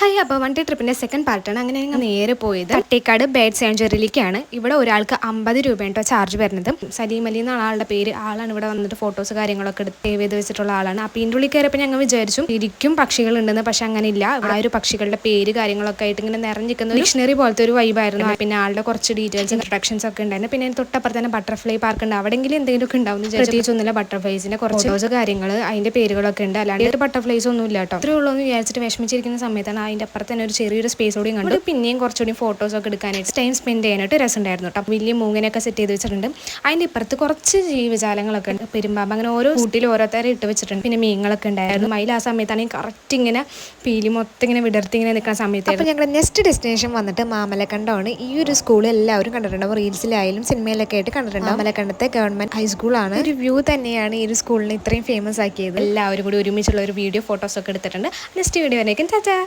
Hi, അപ്പോൾ one day ട്രിപ്പിൻ്റെ second പാർട്ടാണ്. അങ്ങനെ ഞങ്ങൾ നേരെ പോയത് തട്ടേക്കാട് ബേർഡ് സാങ്ച്വറിയിലേക്കാണ്. ഇവിടെ ഒരാൾക്ക് 50 രൂപയാണ് ചാർജ് വരുന്നത്. സലീം അലി എന്നാണ് ആളുടെ പേര്. ആളാണ് ഇവിടെ വന്നിട്ട് ഫോട്ടോസ് കാര്യങ്ങളൊക്കെ എടുത്ത് സേവ് ചെയ്ത് വെച്ചിട്ടുള്ള ആളാണ്. അപ്പോൾ ഇതിൻ്റെ ഉള്ളിൽ കയറിയപ്പോൾ ഞങ്ങൾ വിചാരിച്ചു ശരിക്കും പക്ഷികളുണ്ടെന്ന്. പക്ഷെ അങ്ങനെ ഇല്ല. ആ ഒരു പക്ഷികളുടെ പേര് കാര്യങ്ങളൊക്കെ ആയിട്ട് ഇങ്ങനെ നിറഞ്ഞിരിക്കുന്ന ഡിക്ഷണറി പോലത്തെ ഒരു വൈബായിരുന്നു. പിന്നെ ആളുടെ കുറച്ച് ഡീറ്റെയിൽസ് ഇൻട്രൊഡക്ഷൻസ് ഒക്കെ ഉണ്ടായിരുന്നു. പിന്നെ തൊട്ടപ്പുറത്ത് തന്നെ ബട്ടർഫ്ലൈ പാർക്ക് ഉണ്ട്. അവിടെയെങ്കിലും എന്തെങ്കിലുമൊക്കെ ഉണ്ടാവും. പ്രത്യേകിച്ചൊന്നുമില്ല. ബട്ടർഫ്ലൈസിന്റെ കുറച്ച് ഫോട്ടോസ് കാര്യങ്ങൾ അതിന്റെ പേരുകളൊക്കെ ഉണ്ട്. അല്ലാണ്ട് ഒരു ബട്ടർഫ്ലൈസ് ഒന്നും ഇല്ല കേട്ടോ. ഇത്രേ ഉള്ളൂ എന്ന് വിചാരിച്ചിട്ട് വിഷമിച്ചിരിക്കുന്ന സമയത്താണ് അതിന്റെ അപ്പുറത്ത് തന്നെ ഒരു ചെറിയൊരു സ്പേസ് കൂടി കണ്ടു. പിന്നെയും കുറച്ചുകൂടി ഫോട്ടോസ് ഒക്കെ എടുക്കാനായിട്ട് ടൈം സ്പെൻഡ് ചെയ്യാനായിട്ട് രസമുണ്ടായിരുന്നു കേട്ടോ. വലിയ മൂങ്ങിനൊക്കെ സെറ്റ് ചെയ്ത് വെച്ചിട്ടുണ്ട്. അതിന്റെ ഇപ്പുറത്ത് കുറച്ച് ജീവജാലങ്ങളൊക്കെ ഉണ്ട്. പെരുമ്പാമ്പ് അങ്ങനെ ഓരോ കൂട്ടിൽ ഓരോരുത്തരെ ഇട്ട് വെച്ചിട്ടുണ്ട്. പിന്നെ മീനുകളൊക്കെ ഉണ്ടായിരുന്നു. മയിൽ ആ സമയത്താണെങ്കിൽ കറക്റ്റ് ഇങ്ങനെ പീലി മൊത്തം ഇങ്ങനെ വിടർത്തി ഇങ്ങനെ നിൽക്കുന്ന സമയത്ത്. അപ്പോൾ ഞങ്ങളുടെ നെക്സ്റ്റ് ഡെസ്റ്റിനേഷൻ വന്നിട്ട് മാമലക്കണ്ടമാണ്. ഈ ഒരു സ്കൂൾ എല്ലാവരും കണ്ടിട്ടുണ്ടാവും. റീൽസിലായാലും സിനിമയിലൊക്കെ ആയിട്ട് കണ്ടിട്ടുണ്ട്. മാമലക്കണ്ടത്തെ ഗവൺമെന്റ് ഹൈസ്കൂളാണ്. ഒരു വ്യൂ തന്നെയാണ് ഈ ഒരു സ്കൂളിനെ ഇത്രയും ഫേമസ് ആക്കിയത്. എല്ലാവരും കൂടി ഒരുമിച്ചുള്ള ഒരു വീഡിയോ ഫോട്ടോസ് ഒക്കെ എടുത്തിട്ടുണ്ട്. നെക്സ്റ്റ് വീഡിയോ വരേക്കും ടാറ്റാ.